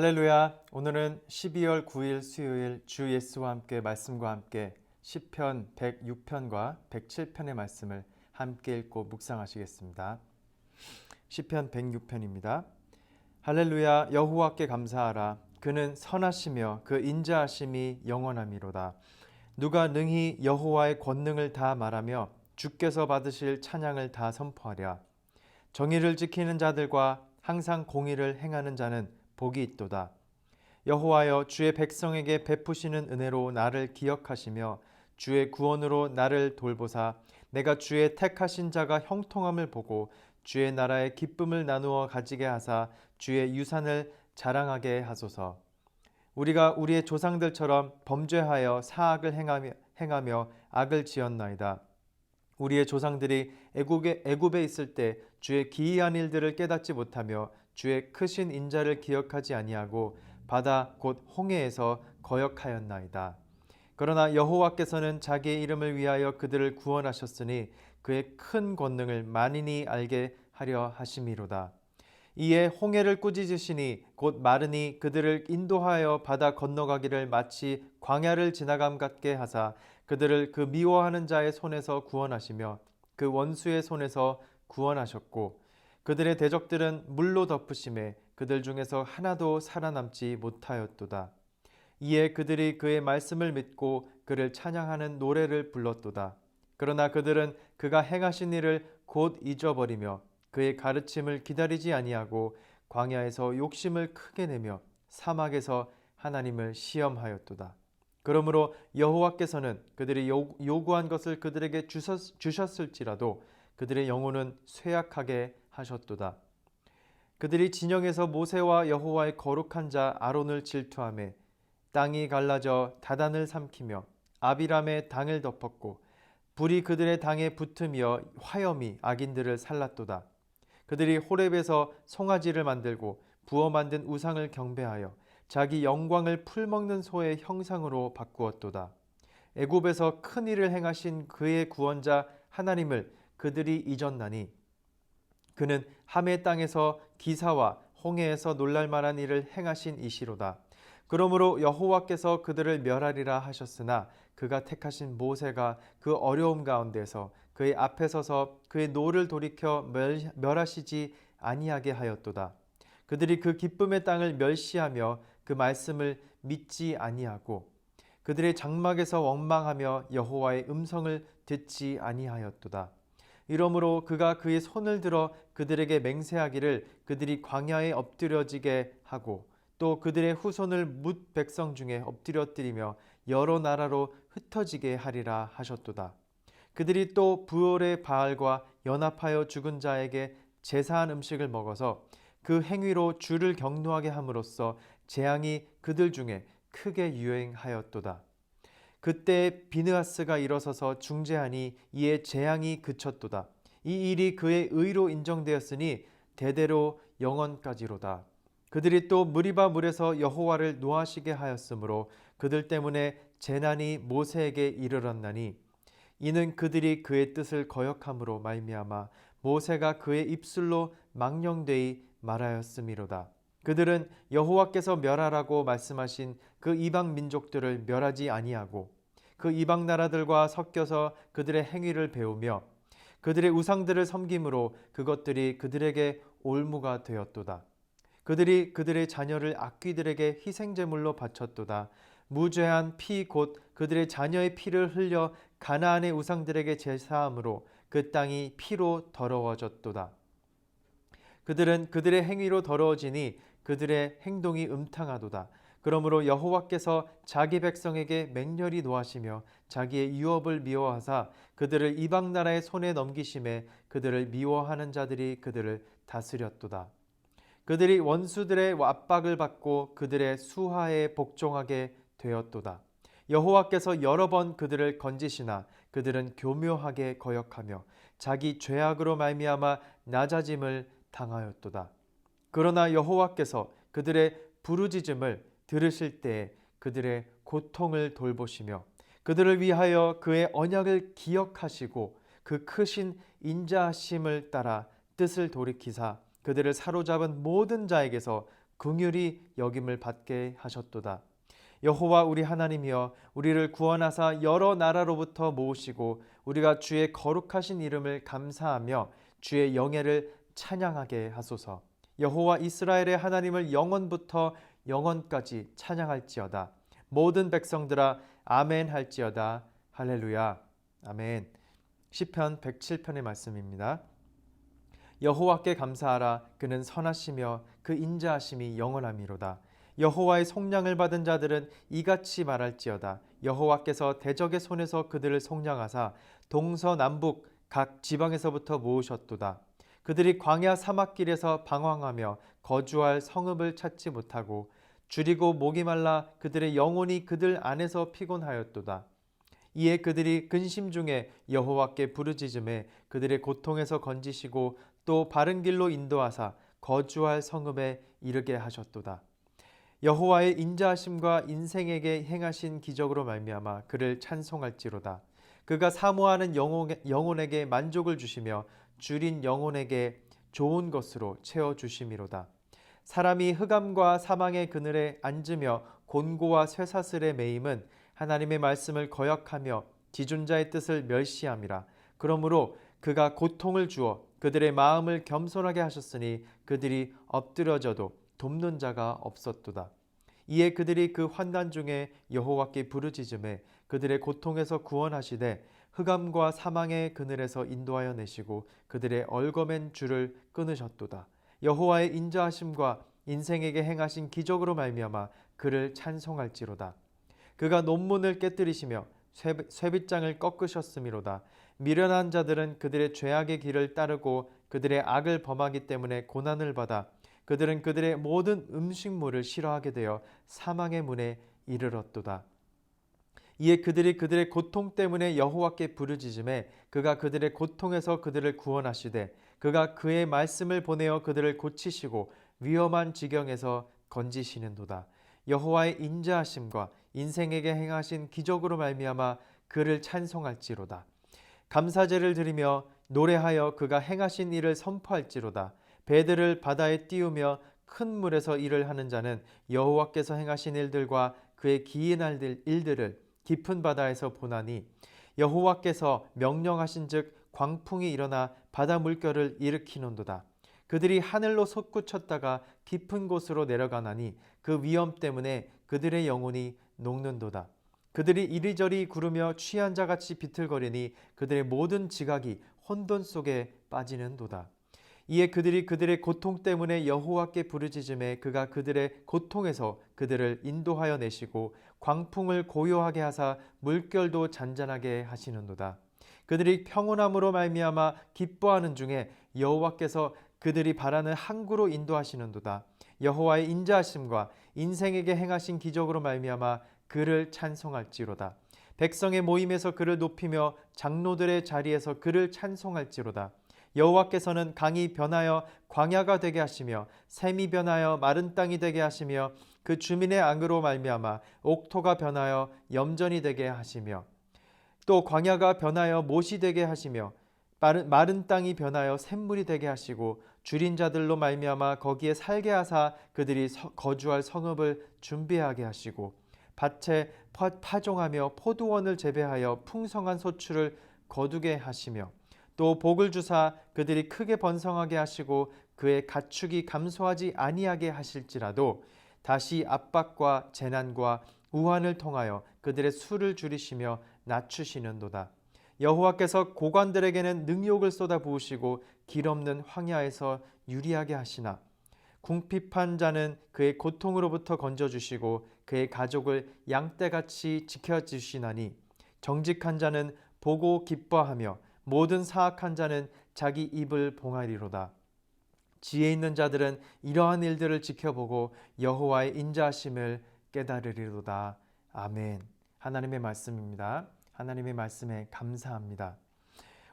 할렐루야. 오늘은 12월 9일 수요일 주 예수와 함께 말씀과 함께 시편 106편과 107편의 말씀을 함께 읽고 묵상하시겠습니다. 시편 106편입니다. 할렐루야. 여호와께 감사하라. 그는 선하시며 그 인자하심이 영원함이로다. 누가 능히 여호와의 권능을 다 말하며 주께서 받으실 찬양을 다 선포하랴. 정의를 지키는 자들과 항상 공의를 행하는 자는 복이 있도다. 여호와여, 주의 백성에게 베푸시는 은혜로 나를 기억하시며 주의 구원으로 나를 돌보사 내가 주의 택하신 자가 형통함을 보고 주의 나라의 기쁨을 나누어 가지게 하사 주의 유산을 자랑하게 하소서. 우리가 우리의 조상들처럼 범죄하여 사악을 행하며 악을 지었나이다. 우리의 조상들이 애굽에 있을 때 주의 기이한 일들을 깨닫지 못하며 주의 크신 인자를 기억하지 아니하고 바다 곧 홍해에서 거역하였나이다. 그러나 여호와께서는 자기의 이름을 위하여 그들을 구원하셨으니 그의 큰 권능을 만인이 알게 하려 하심이로다. 이에 홍해를 꾸짖으시니 곧 마르니 그들을 인도하여 바다 건너가기를 마치 광야를 지나감 같게 하사 그들을 그 미워하는 자의 손에서 구원하시며 그 원수의 손에서 구원하셨고 그들의 대적들은 물로 덮으심에 그들 중에서 하나도 살아남지 못하였도다. 이에 그들이 그의 말씀을 믿고 그를 찬양하는 노래를 불렀도다. 그러나 그들은 그가 행하신 일을 곧 잊어버리며 그의 가르침을 기다리지 아니하고 광야에서 욕심을 크게 내며 사막에서 하나님을 시험하였도다. 그러므로 여호와께서는 그들이 요구한 것을 그들에게 주셨을지라도 그들의 영혼은 쇠약하게 하셨도다. 그들이 진영에서 모세와 여호와의 거룩한 자 아론을 질투하며 땅이 갈라져 다단을 삼키며 아비람의 당을 덮었고 불이 그들의 당에 붙으며 화염이 악인들을 살랐도다. 그들이 호렙에서 송아지를 만들고 부어 만든 우상을 경배하여 자기 영광을 풀먹는 소의 형상으로 바꾸었도다. 애굽에서 큰 일을 행하신 그의 구원자 하나님을 그들이 잊었나니 그는 함의 땅에서 기사와 홍해에서 놀랄만한 일을 행하신 이시로다. 그러므로 여호와께서 그들을 멸하리라 하셨으나 그가 택하신 모세가 그 어려움 가운데서 그의 앞에 서서 그의 노를 돌이켜 멸하시지 아니하게 하였도다. 그들이 그 기쁨의 땅을 멸시하며 그 말씀을 믿지 아니하고 그들의 장막에서 원망하며 여호와의 음성을 듣지 아니하였도다. 이러므로 그가 그의 손을 들어 그들에게 맹세하기를 그들이 광야에 엎드려지게 하고 또 그들의 후손을 뭇 백성 중에 엎드려뜨리며 여러 나라로 흩어지게 하리라 하셨도다. 그들이 또 부올의 바알과 연합하여 죽은 자에게 제사한 음식을 먹어서 그 행위로 주를 경노하게 함으로써 재앙이 그들 중에 크게 유행하였도다. 그때 비느하스가 일어서서 중재하니 이에 재앙이 그쳤도다. 이 일이 그의 의로 인정되었으니 대대로 영원까지로다. 그들이 또 무리바 물에서 여호와를 노하시게 하였으므로 그들 때문에 재난이 모세에게 이르렀나니 이는 그들이 그의 뜻을 거역함으로 말미암아 모세가 그의 입술로 망령되이 말하였음이로다. 그들은 여호와께서 멸하라고 말씀하신 그 이방 민족들을 멸하지 아니하고 그 이방 나라들과 섞여서 그들의 행위를 배우며 그들의 우상들을 섬김으로 그것들이 그들에게 올무가 되었도다. 그들이 그들의 자녀를 악귀들에게 희생제물로 바쳤도다. 무죄한 피 곧 그들의 자녀의 피를 흘려 가나안의 우상들에게 제사함으로 그 땅이 피로 더러워졌도다. 그들은 그들의 행위로 더러워지니 그들의 행동이 음탕하도다. 그러므로 여호와께서 자기 백성에게 맹렬히 노하시며 자기의 유업을 미워하사 그들을 이방 나라의 손에 넘기심에 그들을 미워하는 자들이 그들을 다스렸도다. 그들이 원수들의 압박을 받고 그들의 수하에 복종하게 되었도다. 여호와께서 여러 번 그들을 건지시나 그들은 교묘하게 거역하며 자기 죄악으로 말미암아 낮아짐을 당하였도다. 그러나 여호와께서 그들의 부르짖음을 들으실 때에 그들의 고통을 돌보시며 그들을 위하여 그의 언약을 기억하시고 그 크신 인자하심을 따라 뜻을 돌이키사 그들을 사로잡은 모든 자에게서 긍휼히 여김을 받게 하셨도다. 여호와 우리 하나님이여 우리를 구원하사 여러 나라로부터 모으시고 우리가 주의 거룩하신 이름을 감사하며 주의 영예를 찬양하게 하소서. 여호와 이스라엘의 하나님을 영원부터 영원까지 찬양할지어다. 모든 백성들아 아멘 할지어다. 할렐루야. 아멘. 시편 107편의 말씀입니다. 여호와께 감사하라. 그는 선하시며 그 인자하심이 영원함이로다. 여호와의 속량을 받은 자들은 이같이 말할지어다. 여호와께서 대적의 손에서 그들을 속량하사 동서남북 각 지방에서부터 모으셨도다. 그들이 광야 사막길에서 방황하며 거주할 성읍을 찾지 못하고 줄이고 목이 말라 그들의 영혼이 그들 안에서 피곤하였도다. 이에 그들이 근심 중에 여호와께 부르짖음에 그들의 고통에서 건지시고 또 바른 길로 인도하사 거주할 성읍에 이르게 하셨도다. 여호와의 인자하심과 인생에게 행하신 기적으로 말미암아 그를 찬송할지로다. 그가 사모하는 영혼에게 만족을 주시며 줄인 영혼에게 좋은 것으로 채워주심이로다. 사람이 흑암과 사망의 그늘에 앉으며 곤고와 쇠사슬에 매임은 하나님의 말씀을 거역하며 지존자의 뜻을 멸시함이라. 그러므로 그가 고통을 주어 그들의 마음을 겸손하게 하셨으니 그들이 엎드려져도 돕는 자가 없었도다. 이에 그들이 그 환난 중에 여호와께 부르짖음에 그들의 고통에서 구원하시되 흑암과 사망의 그늘에서 인도하여 내시고 그들의 얽어맨 줄을 끊으셨도다. 여호와의 인자하심과 인생에게 행하신 기적으로 말미암아 그를 찬송할지로다. 그가 논문을 깨뜨리시며 쇠빗장을 꺾으셨음이로다. 미련한 자들은 그들의 죄악의 길을 따르고 그들의 악을 범하기 때문에 고난을 받아 그들은 그들의 모든 음식물을 싫어하게 되어 사망의 문에 이르렀도다. 이에 그들이 그들의 고통 때문에 여호와께 부르짖음에 그가 그들의 고통에서 그들을 구원하시되 그가 그의 말씀을 보내어 그들을 고치시고 위험한 지경에서 건지시는도다. 여호와의 인자하심과 인생에게 행하신 기적으로 말미암아 그를 찬송할지로다. 감사제를 드리며 노래하여 그가 행하신 일을 선포할지로다. 배들을 바다에 띄우며 큰 물에서 일을 하는 자는 여호와께서 행하신 일들과 그의 기이한 일들을 깊은 바다에서 보나니 여호와께서 명령하신즉 광풍이 일어나 바다 물결을 일으키는도다. 그들이 하늘로 솟구쳤다가 깊은 곳으로 내려가나니 그 위험 때문에 그들의 영혼이 녹는도다. 그들이 이리저리 구르며 취한 자같이 비틀거리니 그들의 모든 지각이 혼돈 속에 빠지는도다. 이에 그들이 그들의 고통 때문에 여호와께 부르짖음에 그가 그들의 고통에서 그들을 인도하여 내시고 광풍을 고요하게 하사 물결도 잔잔하게 하시는도다. 그들이 평온함으로 말미암아 기뻐하는 중에 여호와께서 그들이 바라는 항구로 인도하시는도다. 여호와의 인자하심과 인생에게 행하신 기적으로 말미암아 그를 찬송할지로다. 백성의 모임에서 그를 높이며 장로들의 자리에서 그를 찬송할지로다. 여호와께서는 강이 변하여 광야가 되게 하시며 샘이 변하여 마른 땅이 되게 하시며 그 주민의 악으로 말미암아 옥토가 변하여 염전이 되게 하시며 또 광야가 변하여 못이 되게 하시며 마른 땅이 변하여 샘물이 되게 하시고 줄인 자들로 말미암아 거기에 살게 하사 그들이 거주할 성읍을 준비하게 하시고 밭에 파종하며 포도원을 재배하여 풍성한 소출을 거두게 하시며 또 복을 주사 그들이 크게 번성하게 하시고 그의 가축이 감소하지 아니하게 하실지라도 다시 압박과 재난과 우환을 통하여 그들의 수를 줄이시며 낮추시는도다. 여호와께서 고관들에게는 능욕을 쏟아 부으시고 길 없는 황야에서 유리하게 하시나 궁핍한 자는 그의 고통으로부터 건져주시고 그의 가족을 양떼같이 지켜주시나니 정직한 자는 보고 기뻐하며 모든 사악한 자는 자기 입을 봉하리로다. 지혜 있는 자들은 이러한 일들을 지켜보고 여호와의 인자하심을 깨달으리로다. 아멘. 하나님의 말씀입니다. 하나님의 말씀에 감사합니다.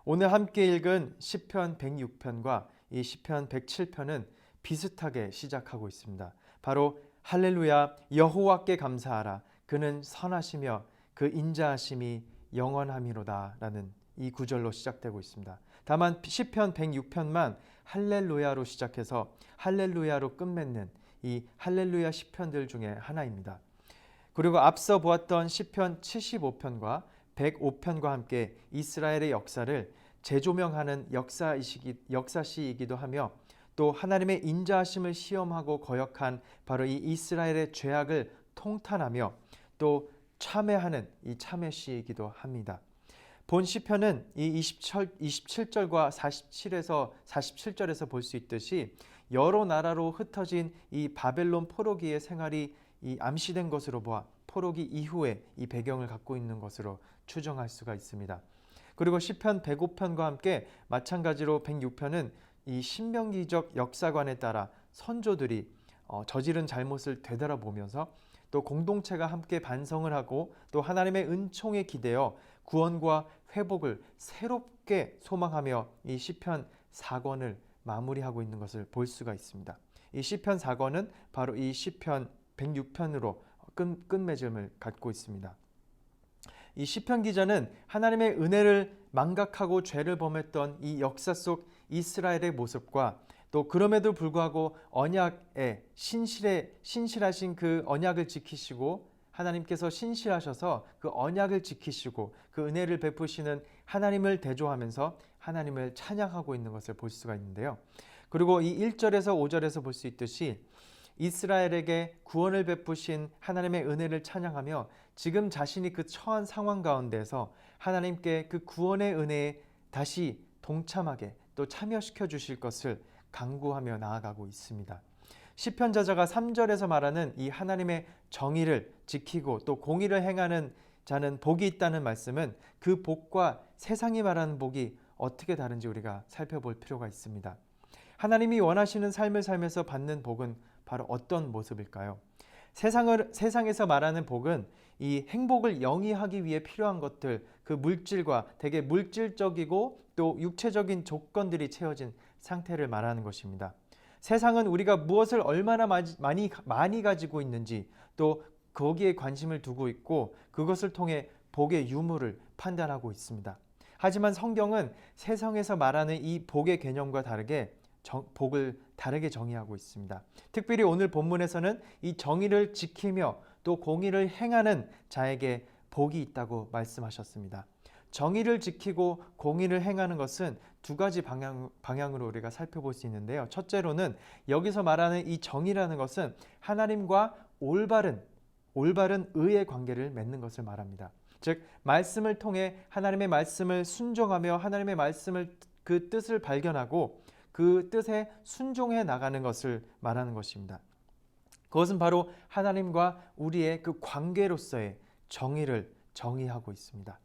오늘 함께 읽은 시편 106편과 이 시편 107편은 비슷하게 시작하고 있습니다. 바로 할렐루야 여호와께 감사하라. 그는 선하시며 그 인자하심이 영원함이로다 라는 이 구절로 시작되고 있습니다. 다만 시편 106편만 할렐루야로 시작해서 할렐루야로 끝맺는 이 할렐루야 시편들 중에 하나입니다. 그리고 앞서 보았던 시편 75편과 105편과 함께 이스라엘의 역사를 재조명하는 역사시이기도 하며 또 하나님의 인자하심을 시험하고 거역한 바로 이 이스라엘의 죄악을 통탄하며 또 참회하는 이 참회시이기도 합니다. 본 시편은 이 27절과 47절에서 볼 수 있듯이 여러 나라로 흩어진 이 바벨론 포로기의 생활이 이 암시된 것으로 보아 포로기 이후에 이 배경을 갖고 있는 것으로 추정할 수가 있습니다. 그리고 시편 105편과 함께 마찬가지로 106편은 이 신명기적 역사관에 따라 선조들이 저지른 잘못을 되돌아보면서 또 공동체가 함께 반성을 하고 또 하나님의 은총에 기대어 구원과 회복을 새롭게 소망하며 이 시편 4권을 마무리하고 있는 것을 볼 수가 있습니다. 이 시편 4권은 바로 이 시편 106편으로 끝맺음을 갖고 있습니다. 이 시편 기자는 하나님의 은혜를 망각하고 죄를 범했던 이 역사 속 이스라엘의 모습과 또 그럼에도 불구하고 언약에 신실하신 그 언약을 지키시고 하나님께서 신실하셔서 그 언약을 지키시고 그 은혜를 베푸시는 하나님을 대조하면서 하나님을 찬양하고 있는 것을 볼 수가 있는데요. 그리고 이 1절에서 5절에서 볼 수 있듯이 이스라엘에게 구원을 베푸신 하나님의 은혜를 찬양하며 지금 자신이 그 처한 상황 가운데서 하나님께 그 구원의 은혜에 다시 동참하게 또 참여시켜 주실 것을 간구하며 나아가고 있습니다. 시편 저자가 3절에서 말하는 이 하나님의 정의를 지키고 또 공의를 행하는 자는 복이 있다는 말씀은 그 복과 세상이 말하는 복이 어떻게 다른지 우리가 살펴볼 필요가 있습니다. 하나님이 원하시는 삶을 살면서 받는 복은 바로 어떤 모습일까요? 세상에서 말하는 복은 이 행복을 영위하기 위해 필요한 것들, 그 물질과 되게 물질적이고 또 육체적인 조건들이 채워진 상태를 말하는 것입니다. 세상은 우리가 무엇을 얼마나 많이 가지고 있는지 또 거기에 관심을 두고 있고 그것을 통해 복의 유무를 판단하고 있습니다. 하지만 성경은 세상에서 말하는 이 복의 개념과 다르게 복을 다르게 정의하고 있습니다. 특별히 오늘 본문에서는 이 정의를 지키며 또 공의를 행하는 자에게 복이 있다고 말씀하셨습니다. 정의를 지키고 공의를 행하는 것은 두 가지 방향으로 우리가 살펴볼 수 있는데요. 첫째로는 여기서 말하는 이 정의라는 것은 하나님과 올바른 의의 관계를 맺는 것을 말합니다. 즉 말씀을 통해 하나님의 말씀을 순종하며 하나님의 말씀을 그 뜻을 발견하고 그 뜻에 순종해 나가는 것을 말하는 것입니다. 그것은 바로 하나님과 우리의 그 관계로서의 정의를 정의하고 있습니다.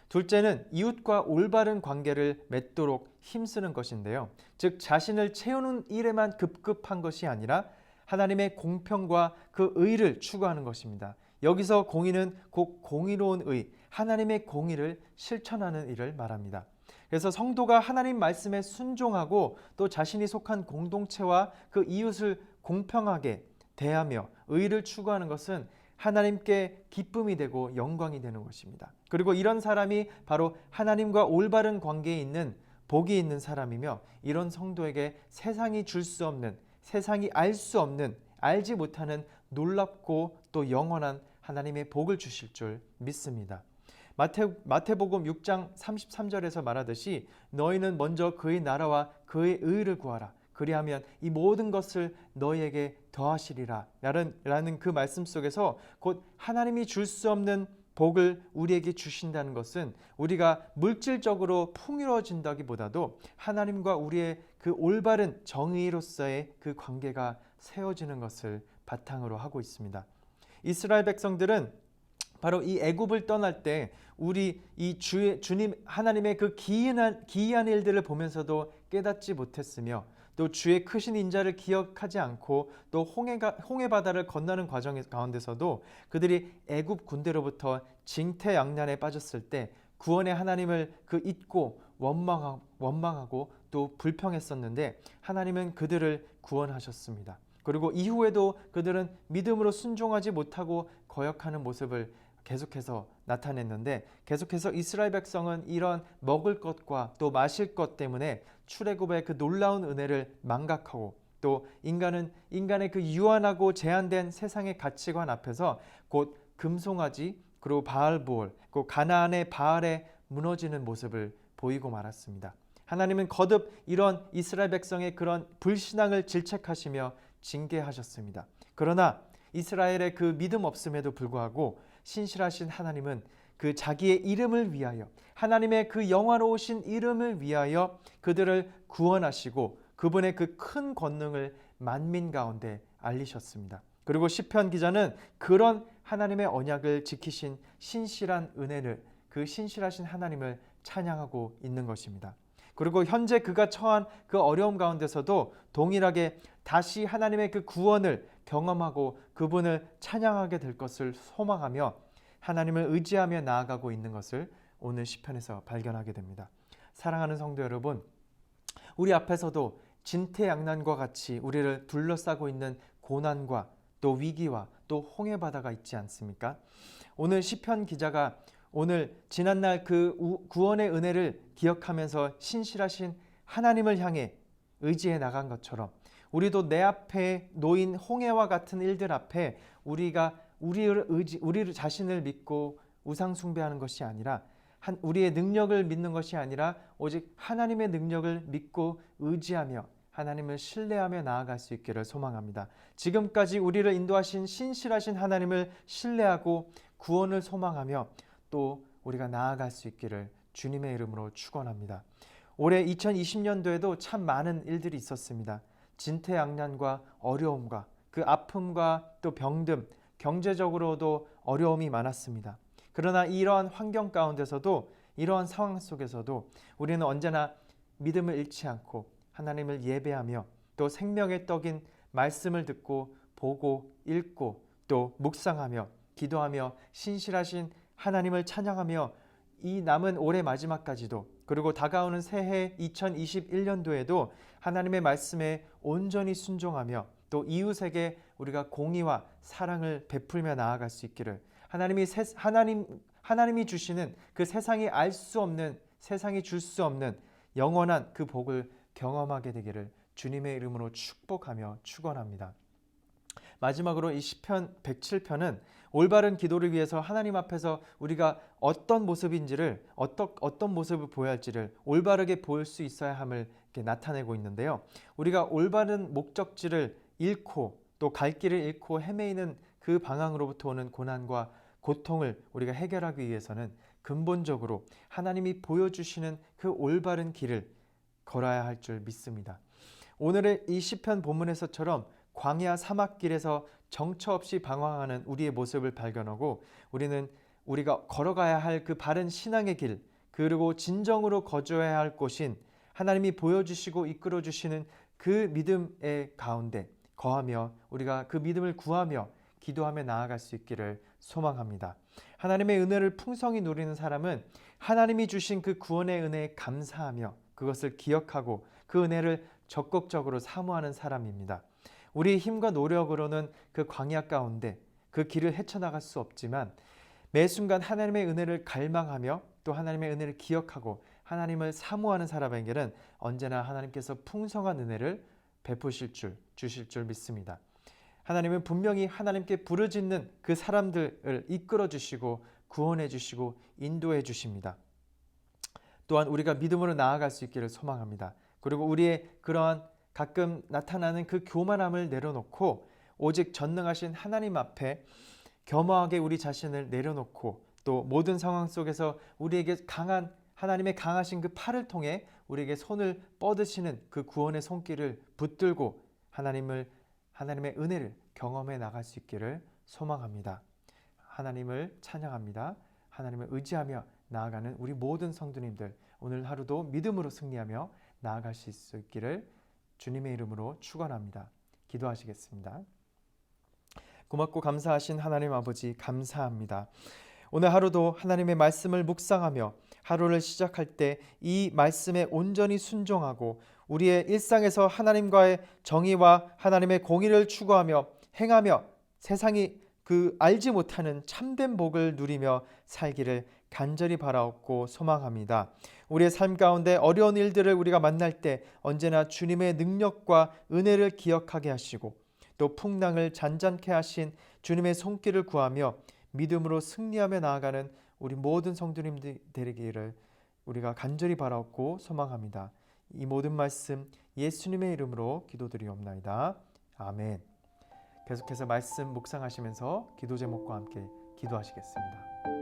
둘째는 이웃과 올바른 관계를 맺도록 힘쓰는 것인데요. 즉 자신을 채우는 일에만 급급한 것이 아니라 하나님의 공평과 그 의를 추구하는 것입니다. 여기서 공의는 곧 공의로운 의, 하나님의 공의를 실천하는 일을 말합니다. 그래서 성도가 하나님 말씀에 순종하고 또 자신이 속한 공동체와 그 이웃을 공평하게 대하며 의를 추구하는 것은 하나님께 기쁨이 되고 영광이 되는 것입니다. 그리고 이런 사람이 바로 하나님과 올바른 관계에 있는 복이 있는 사람이며 이런 성도에게 세상이 줄 수 없는, 세상이 알 수 없는, 알지 못하는 놀랍고 또 영원한 하나님의 복을 주실 줄 믿습니다. 마태복음 6장 33절에서 말하듯이 너희는 먼저 그의 나라와 그의 의를 구하라. 그리하면 이 모든 것을 너희에게 더하시리라 라는 그 말씀 속에서 곧 하나님이 줄 수 없는 복을 우리에게 주신다는 것은 우리가 물질적으로 풍요로워진다기보다도 하나님과 우리의 그 올바른 정의로서의 그 관계가 세워지는 것을 바탕으로 하고 있습니다. 이스라엘 백성들은 바로 이 애굽을 떠날 때 우리 이 주님 하나님의 그 기이한 일들을 보면서도 깨닫지 못했으며 또 주의 크신 인자를 기억하지 않고 또 홍해 바다를 건너는 과정 가운데서도 그들이 애굽 군대로부터 징태양난에 빠졌을 때 구원의 하나님을 그 잊고 원망하고 또 불평했었는데 하나님은 그들을 구원하셨습니다. 그리고 이후에도 그들은 믿음으로 순종하지 못하고 거역하는 모습을 계속해서 나타냈는데 계속해서 이스라엘 백성은 이런 먹을 것과 또 마실 것 때문에 출애굽의 그 놀라운 은혜를 망각하고 또 인간의 그 유한하고 제한된 세상의 가치관 앞에서 곧 금송아지 그리고 바알보올, 그 가나안의 바알에 무너지는 모습을 보이고 말았습니다. 하나님은 거듭 이런 이스라엘 백성의 그런 불신앙을 질책하시며 징계하셨습니다. 그러나 이스라엘의 그 믿음 없음에도 불구하고 신실하신 하나님은 그 자기의 이름을 위하여, 하나님의 그 영화로우신 이름을 위하여 그들을 구원하시고 그분의 그 큰 권능을 만민 가운데 알리셨습니다. 그리고 시편 기자는 그런 하나님의 언약을 지키신 신실한 은혜를, 그 신실하신 하나님을 찬양하고 있는 것입니다. 그리고 현재 그가 처한 그 어려움 가운데서도 동일하게 다시 하나님의 그 구원을 경험하고 그분을 찬양하게 될 것을 소망하며 하나님을 의지하며 나아가고 있는 것을 오늘 시편에서 발견하게 됩니다. 사랑하는 성도 여러분, 우리 앞에서도 진퇴양난과 같이 우리를 둘러싸고 있는 고난과 또 위기와 또 홍해 바다가 있지 않습니까? 오늘 시편 기자가 오늘 지난날 그 구원의 은혜를 기억하면서 신실하신 하나님을 향해 의지해 나간 것처럼 우리도 내 앞에 놓인 홍해와 같은 일들 앞에 우리가 우리 자신을 믿고 우상 숭배하는 것이 아니라 우리의 능력을 믿는 것이 아니라 오직 하나님의 능력을 믿고 의지하며 하나님을 신뢰하며 나아갈 수 있기를 소망합니다. 지금까지 우리를 인도하신 신실하신 하나님을 신뢰하고 구원을 소망하며 또 우리가 나아갈 수 있기를 주님의 이름으로 축원합니다. 올해 2020년도에도 참 많은 일들이 있었습니다. 진퇴양난과 어려움과 그 아픔과 또 병듦, 경제적으로도 어려움이 많았습니다. 그러나 이러한 환경 가운데서도 이러한 상황 속에서도 우리는 언제나 믿음을 잃지 않고 하나님을 예배하며 또 생명의 떡인 말씀을 듣고 보고 읽고 또 묵상하며 기도하며 신실하신 하나님을 찬양하며 이 남은 올해 마지막까지도 그리고 다가오는 새해 2021년도에도 하나님의 말씀에 온전히 순종하며 또 이웃에게 우리가 공의와 사랑을 베풀며 나아갈 수 있기를 하나님이 주시는 그 세상이 알 수 없는, 세상이 줄 수 없는 영원한 그 복을 경험하게 되기를 주님의 이름으로 축복하며 축원합니다. 마지막으로 이 시편 107편은 올바른 기도를 위해서 하나님 앞에서 우리가 어떤 모습인지를 어떤 모습을 보여야 할지를 올바르게 보일 수 있어야 함을 이렇게 나타내고 있는데요. 우리가 올바른 목적지를 잃고 또 갈 길을 잃고 헤매이는 그 방향으로부터 오는 고난과 고통을 우리가 해결하기 위해서는 근본적으로 하나님이 보여주시는 그 올바른 길을 걸어야 할 줄 믿습니다. 오늘의 이 시편 본문에서처럼 광야 사막길에서 정처 없이 방황하는 우리의 모습을 발견하고 우리가 걸어가야 할 그 바른 신앙의 길, 그리고 진정으로 거주해야 할 곳인 하나님이 보여주시고 이끌어주시는 그 믿음의 가운데 거하며 우리가 그 믿음을 구하며 기도하며 나아갈 수 있기를 소망합니다. 하나님의 은혜를 풍성히 누리는 사람은 하나님이 주신 그 구원의 은혜에 감사하며 그것을 기억하고 그 은혜를 적극적으로 사모하는 사람입니다. 우리의 힘과 노력으로는 그 광야 가운데 그 길을 헤쳐나갈 수 없지만 매 순간 하나님의 은혜를 갈망하며 또 하나님의 은혜를 기억하고 하나님을 사모하는 사람에게는 언제나 하나님께서 풍성한 은혜를 주실 줄 믿습니다. 하나님은 분명히 하나님께 부르짖는 그 사람들을 이끌어 주시고 구원해 주시고 인도해 주십니다. 또한 우리가 믿음으로 나아갈 수 있기를 소망합니다. 그리고 우리의 그러한 가끔 나타나는 그 교만함을 내려놓고 오직 전능하신 하나님 앞에 겸허하게 우리 자신을 내려놓고 또 모든 상황 속에서 우리에게 하나님의 강하신 그 팔을 통해 우리에게 손을 뻗으시는 그 구원의 손길을 붙들고 하나님의 은혜를 경험해 나갈 수 있기를 소망합니다. 하나님을 찬양합니다. 하나님을 의지하며 나아가는 우리 모든 성도님들 오늘 하루도 믿음으로 승리하며 나아가실 수 있기를 주님의 이름으로 축원합니다. 기도하시겠습니다. 고맙고 감사하신 하나님 아버지 감사합니다. 오늘 하루도 하나님의 말씀을 묵상하며 하루를 시작할 때 이 말씀에 온전히 순종하고 우리의 일상에서 하나님과의 정의와 하나님의 공의를 추구하며 행하며 세상이 그 알지 못하는 참된 복을 누리며 살기를 간절히 바라옵고 소망합니다. 우리의 삶 가운데 어려운 일들을 우리가 만날 때 언제나 주님의 능력과 은혜를 기억하게 하시고 또 풍랑을 잔잔케 하신 주님의 손길을 구하며 믿음으로 승리하며 나아가는 우리 모든 성도님들 되기를 우리가 간절히 바라옵고 소망합니다. 이 모든 말씀 예수님의 이름으로 기도드리옵나이다. 아멘. 계속해서 말씀 묵상하시면서 기도 제목과 함께 기도하시겠습니다.